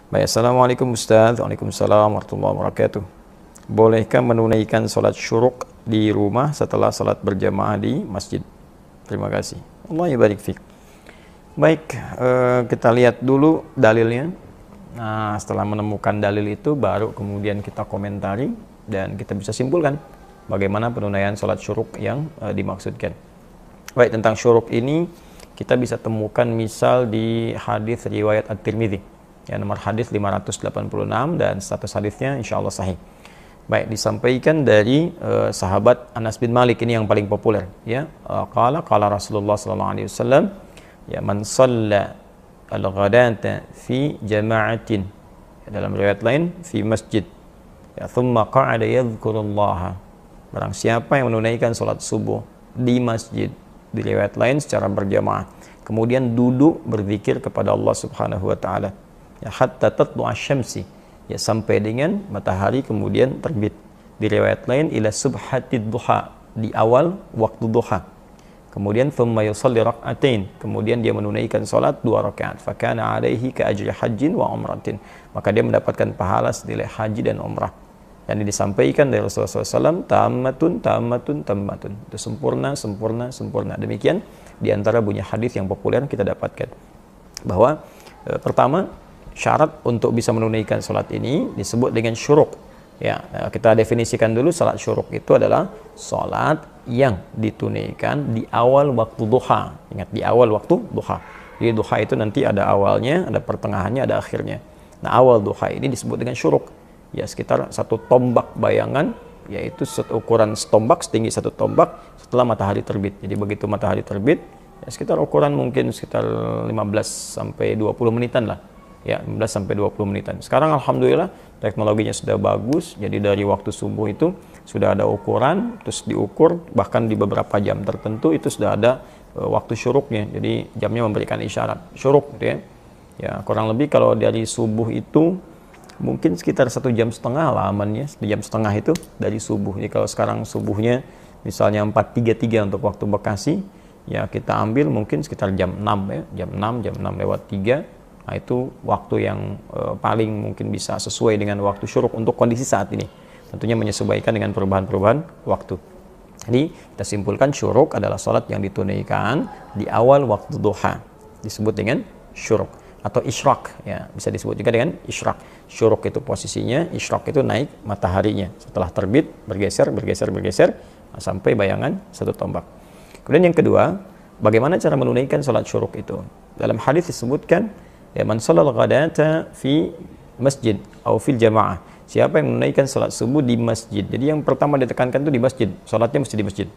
Baik, Assalamualaikum Ustaz. Waalaikumsalam warahmatullahi wabarakatuh. Bolehkah menunaikan sholat syuruk di rumah setelah sholat berjamaah di masjid? Terima kasih. Allah barik fiik. Baik, kita lihat dulu dalilnya. Nah, setelah menemukan dalil itu, baru kemudian kita komentari dan kita bisa simpulkan bagaimana penunaian sholat syuruk yang dimaksudkan. Baik, tentang syuruk ini kita bisa temukan misal di hadis riwayat At-Tirmidzi. Ya, nomor hadis 586 dan status hadisnya insyaallah sahih. Baik, disampaikan dari sahabat Anas bin Malik, ini yang paling populer ya. Qala Rasulullah sallallahu alaihi wasallam, ya man shalla al-ghadata fi jama'atin, ya, dalam riwayat lain fi masjid, ya thumma qa'ada yadhkurullah. Barang siapa yang menunaikan salat subuh di masjid, di riwayat lain secara berjamaah, kemudian duduk berzikir kepada Allah Subhanahu wa taala, ya hatta tatlu'a syamsi, ya sampai dengan matahari kemudian terbit. Di riwayat lain ila subhatid duha, di awal waktu duha. Kemudian thumma yusalli rak'atain, kemudian dia menunaikan salat 2 rakaat. Fa kana 'alaihi ka ajri hajjin wa umratin, maka dia mendapatkan pahala senilai haji dan umrah. Dan disampaikan dari Rasulullah SAW, tammatun tammatun tammatun, itu sempurna sempurna sempurna. Demikian di antara bunyi hadis yang populer kita dapatkan bahwa pertama, syarat untuk bisa menunaikan salat ini disebut dengan syuruk. Ya, kita definisikan dulu salat syuruk itu adalah salat yang ditunaikan di awal waktu duha. Ingat, di awal waktu duha. Jadi duha itu nanti ada awalnya, ada pertengahannya, ada akhirnya. Nah, awal duha ini disebut dengan syuruk. Ya, sekitar 1 tombak bayangan, yaitu ukuran setombak, setinggi 1 tombak setelah matahari terbit. Jadi begitu matahari terbit, ya sekitar ukuran mungkin sekitar 15 sampai 20 menitan lah. Ya, 15 sampai 20 menitan. Sekarang alhamdulillah teknologinya sudah bagus. Jadi dari waktu subuh itu sudah ada ukuran, terus diukur bahkan di beberapa jam tertentu itu sudah ada waktu syuruknya. Jadi jamnya memberikan isyarat syuruk gitu ya. Ya, kurang lebih kalau dari subuh itu mungkin sekitar 1,5 jam lah amannya. 1,5 jam itu dari subuh. Jadi kalau sekarang subuhnya misalnya 4.33 untuk waktu Bekasi, ya kita ambil mungkin sekitar jam 6 ya. Jam 6 lewat 3. Nah, itu waktu yang paling mungkin bisa sesuai dengan waktu syuruk untuk kondisi saat ini. Tentunya menyesuaikan dengan perubahan-perubahan waktu. Jadi kita simpulkan syuruk adalah salat yang ditunaikan di awal waktu duha. Disebut dengan syuruk atau isyraq, ya, bisa disebut juga dengan isyraq. Syuruk itu posisinya, isyraq itu naik mataharinya. Setelah terbit bergeser sampai bayangan 1 tombak. Kemudian yang kedua, bagaimana cara menunaikan salat syuruk itu? Dalam hadis disebutkan, ya man shalal ghadata fi masjid atau fil jamaah, siapa yang menunaikan salat subuh di masjid. Jadi yang pertama ditekankan itu di masjid, salatnya mesti di masjid.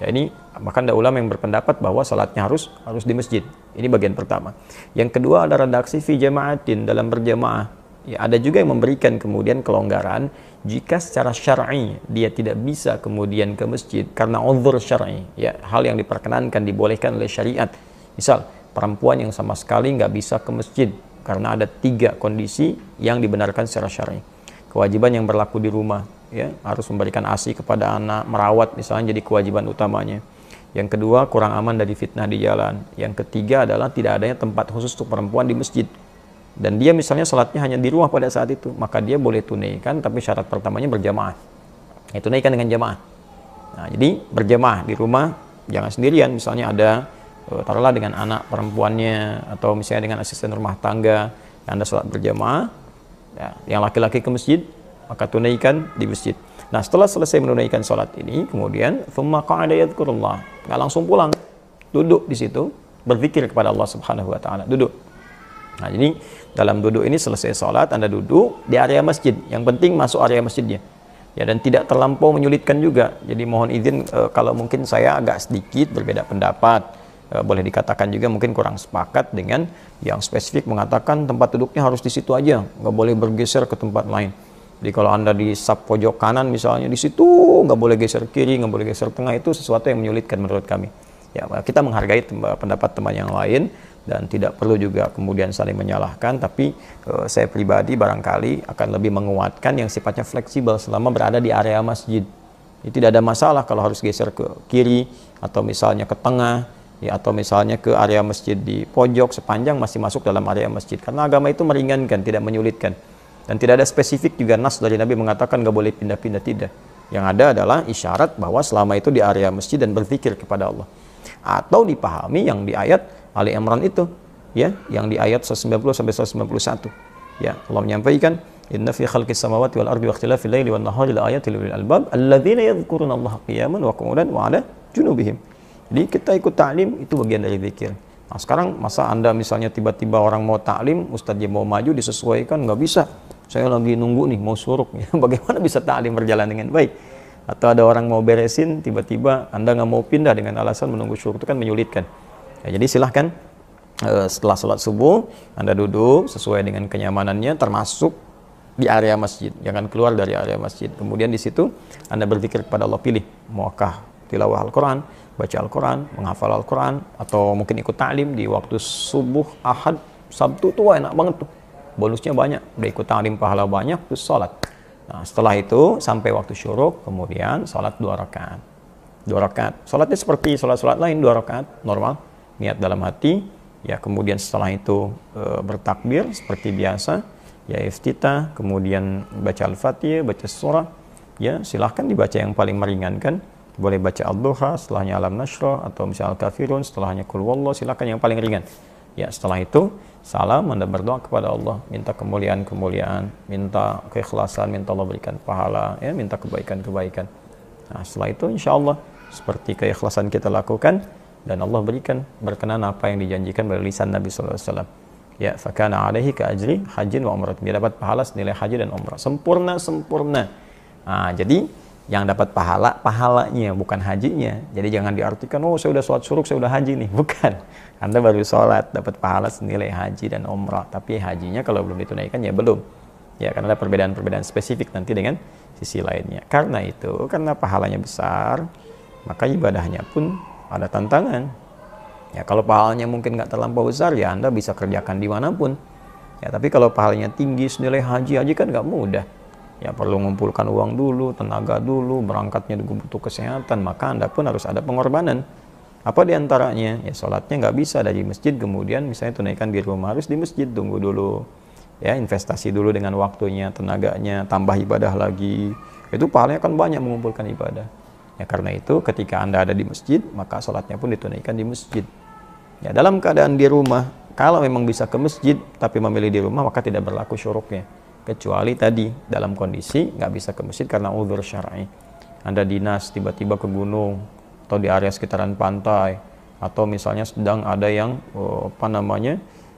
Ya, ini bahkan ada ulama yang berpendapat bahwa salatnya harus di masjid. Ini bagian pertama. Yang kedua ada redaksi fi jamaatin, dalam berjamaah. Ya, ada juga yang memberikan kemudian kelonggaran jika secara syar'i dia tidak bisa kemudian ke masjid karena uzur syar'i, ya, hal yang diperkenankan, dibolehkan oleh syariat. Misal perempuan yang sama sekali nggak bisa ke masjid karena ada 3 kondisi yang dibenarkan secara syar'i. Kewajiban yang berlaku di rumah, ya, harus memberikan ASI kepada anak, merawat misalnya jadi kewajiban utamanya. Yang kedua, kurang aman dari fitnah di jalan. Yang ketiga adalah tidak adanya tempat khusus untuk perempuan di masjid. Dan dia misalnya sholatnya hanya di rumah pada saat itu, maka dia boleh tunaikan, tapi syarat pertamanya berjamaah. Ya, tunaikan dengan jamaah. Nah, jadi berjamaah di rumah, jangan sendirian. Misalnya ada taruhlah dengan anak perempuannya atau misalnya dengan asisten rumah tangga, yang Anda sholat berjamaah, ya, yang laki-laki ke masjid, maka tunaikan di masjid. Nah, setelah selesai menunaikan sholat ini, kemudian thumma qa'ada yadhkurullah, nggak langsung pulang, duduk di situ berzikir kepada Allah Subhanahu wa taala, duduk. Nah, jadi dalam duduk ini selesai sholat, Anda duduk di area masjid, yang penting masuk area masjidnya. Ya, dan tidak terlampau menyulitkan juga. Jadi mohon izin kalau mungkin saya agak sedikit berbeda pendapat. Boleh dikatakan juga mungkin kurang sepakat dengan yang spesifik mengatakan tempat duduknya harus di situ aja, nggak boleh bergeser ke tempat lain. Jadi kalau Anda di sap pojok kanan misalnya, di situ nggak boleh geser kiri, nggak boleh geser tengah, itu sesuatu yang menyulitkan menurut kami. Ya, kita menghargai pendapat teman yang lain dan tidak perlu juga kemudian saling menyalahkan, tapi saya pribadi barangkali akan lebih menguatkan yang sifatnya fleksibel selama berada di area masjid. Jadi tidak ada masalah kalau harus geser ke kiri atau misalnya ke tengah. ya, atau misalnya ke area masjid di pojok sepanjang masih masuk dalam area masjid. Karena agama itu meringankan, tidak menyulitkan. Dan tidak ada spesifik juga nas dari Nabi mengatakan nggak boleh pindah-pindah, tidak. Yang ada adalah isyarat bahwa selama itu di area masjid dan berzikir kepada Allah. Atau dipahami yang di ayat Ali Imran itu, ya, yang di ayat 190 sampai 191. Ya, Allah menyampaikan, "Inna fi khalqis samawati wal ardi wa ikhtilafil laili wan nahari laayatin lil albab alladzina yadhkuruna Allaha qiyaman wa qu'udan wa 'ala junubihim." Jadi kita ikut ta'lim itu bagian dari zikir. Nah, sekarang masa Anda misalnya tiba-tiba orang mau ta'lim, ustadznya mau maju disesuaikan, nggak bisa. Saya lagi nunggu nih mau suruk. Bagaimana bisa ta'lim berjalan dengan baik? Atau ada orang mau beresin, tiba-tiba Anda nggak mau pindah dengan alasan menunggu suruk, itu kan menyulitkan. Ya, jadi silahkan setelah sholat subuh Anda duduk sesuai dengan kenyamanannya, termasuk di area masjid, jangan keluar dari area masjid. Kemudian di situ Anda berzikir kepada Allah, pilih maukah tilawah Al-Quran, baca Al-Quran, menghafal Al-Quran, atau mungkin ikut ta'lim di waktu subuh, Ahad, Sabtu tuh enak banget tuh, bonusnya banyak, udah ikut ta'lim pahala banyak, terus sholat. Nah, setelah itu sampai waktu syuruk, kemudian sholat 2 rakaat. 2 rakaat, sholatnya seperti sholat-sholat lain, 2 rakaat normal, niat dalam hati, ya. Kemudian setelah itu bertakbir seperti biasa, ya, iftitah, kemudian baca Al-Fatihah, baca surah, ya, silahkan dibaca yang paling meringankan. Boleh baca Ad-Duha, setelahnya Alam Nashrah, atau misalnya Al-Kafirun, setelahnya Qul Huwallah, silahkan yang paling ringan. Ya, setelah itu salam, Anda berdoa kepada Allah, minta kemuliaan-kemuliaan, minta keikhlasan, minta Allah berikan pahala, ya, minta kebaikan-kebaikan. Nah, setelah itu insya Allah seperti keikhlasan kita lakukan, dan Allah berikan berkenan apa yang dijanjikan dari lisan Nabi SAW. Ya, fakana alaihi ka ajri hajin wa umrah. Dia dapat pahala senilai haji dan umrah. Sempurna. Nah, jadi yang dapat pahalanya bukan hajinya. Jadi jangan diartikan, oh saya udah sholat syuruk, saya udah haji nih. Bukan. Anda baru sholat, dapat pahala senilai haji dan umrah. Tapi hajinya kalau belum ditunaikan ya belum. Ya, karena ada perbedaan-perbedaan spesifik nanti dengan sisi lainnya. Karena itu, karena pahalanya besar, maka ibadahnya pun ada tantangan. Ya, kalau pahalanya mungkin nggak terlampau besar, ya Anda bisa kerjakan dimanapun. Ya, tapi kalau pahalanya tinggi senilai haji kan nggak mudah. Ya, perlu mengumpulkan uang dulu, tenaga dulu, berangkatnya juga butuh kesehatan, maka Anda pun harus ada pengorbanan. Apa diantaranya? Ya, sholatnya nggak bisa dari masjid, kemudian misalnya tunaikan di rumah, harus di masjid, tunggu dulu. Ya, investasi dulu dengan waktunya, tenaganya, tambah ibadah lagi. Itu pahalanya kan banyak mengumpulkan ibadah. Ya, karena itu ketika Anda ada di masjid, maka sholatnya pun ditunaikan di masjid. Ya, dalam keadaan di rumah, kalau memang bisa ke masjid, tapi memilih di rumah, maka tidak berlaku syuruknya. Kecuali tadi, dalam kondisi nggak bisa ke masjid karena uzur syar'i. Anda dinas, tiba-tiba ke gunung, atau di area sekitaran pantai, atau misalnya sedang ada yang,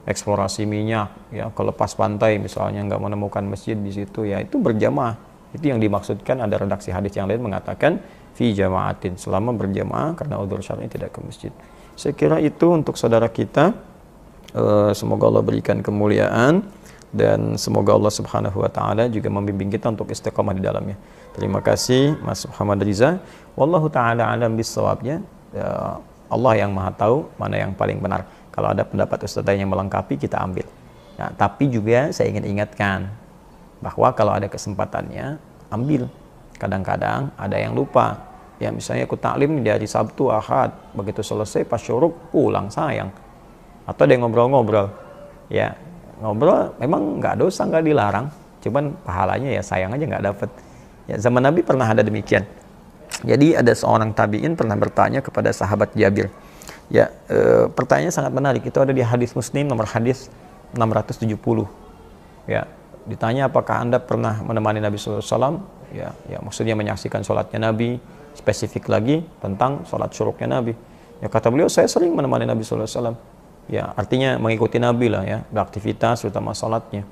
eksplorasi minyak, ya, ke lepas pantai, misalnya nggak menemukan masjid di situ, ya itu berjamaah. Itu yang dimaksudkan, ada redaksi hadis yang lain mengatakan, fi jama'atin, selama berjamaah karena uzur syar'i tidak ke masjid. Saya kira itu untuk saudara kita. Semoga Allah berikan kemuliaan, dan semoga Allah Subhanahu wa taala juga membimbing kita untuk istiqamah di dalamnya. Terima kasih Mas Muhammad Riza. Wallahu taala alam bisawabnya. Allah yang Maha tahu mana yang paling benar. Kalau ada pendapat ustaz yang melengkapi, kita ambil. Nah, tapi juga saya ingin ingatkan bahwa kalau ada kesempatannya, ambil. Kadang-kadang ada yang lupa. Ya, misalnya ikut taklim dari Sabtu, Ahad, begitu selesai pas syuruk pulang, sayang. Atau ada yang ngobrol-ngobrol. Ya, ngobrol memang nggak dosa, nggak dilarang, cuman pahalanya ya sayang aja nggak dapet. Ya, zaman Nabi pernah ada demikian. Jadi ada seorang tabi'in pernah bertanya kepada sahabat Jabir. Ya, pertanyaannya sangat menarik. Itu ada di hadis Muslim nomor hadis 670. Ya, ditanya apakah Anda pernah menemani Nabi SAW? Ya, maksudnya menyaksikan sholatnya Nabi. Spesifik lagi tentang sholat syuruknya Nabi. Ya, kata beliau, saya sering menemani Nabi SAW. Ya, artinya mengikuti Nabi lah, ya, beraktivitas terutama sholatnya.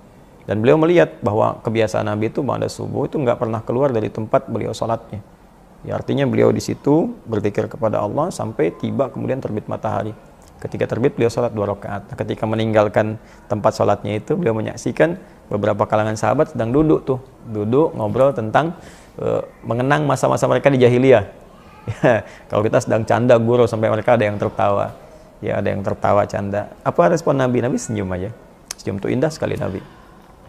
Dan beliau melihat bahwa kebiasaan Nabi itu pada subuh itu nggak pernah keluar dari tempat beliau sholatnya. Ya, artinya beliau di situ berzikir kepada Allah sampai tiba kemudian terbit matahari. Ketika terbit beliau sholat 2 rakaat. Ketika meninggalkan tempat sholatnya itu, beliau menyaksikan beberapa kalangan sahabat sedang duduk ngobrol tentang mengenang masa-masa mereka di jahiliyah. Ya, kalau kita sedang canda gurau sampai mereka ada yang tertawa. Ya, ada yang tertawa canda. Apa respon Nabi? Nabi senyum aja. Senyum itu indah sekali Nabi.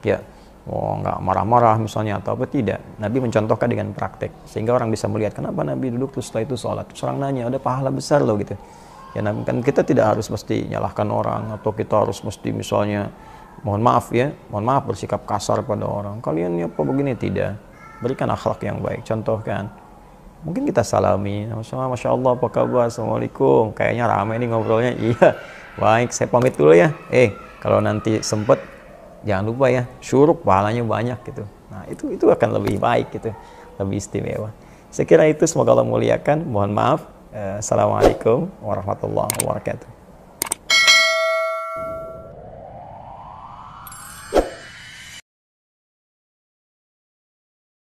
Ya, nggak marah-marah misalnya atau apa, tidak. Nabi mencontohkan dengan praktek sehingga orang bisa melihat kenapa Nabi duduk terus setelah itu sholat. Terus orang nanya, ada pahala besar loh gitu. Ya kan kita tidak harus mesti nyalahkan orang atau kita harus mesti misalnya mohon maaf ya, mohon maaf bersikap kasar pada orang. Kalian apa begini, tidak. Berikan akhlak yang baik. Contohkan, mungkin kita salami, Masya Allah, apa kabar, Assalamualaikum, kayaknya ramai nih ngobrolnya. Iya, baik, saya pamit dulu ya. Kalau nanti sempet jangan lupa ya, syuruk pahalanya banyak gitu. Nah itu akan lebih baik gitu, lebih istimewa. Saya kira itu, semoga Allah muliakan. Mohon maaf. Assalamualaikum warahmatullahi wabarakatuh.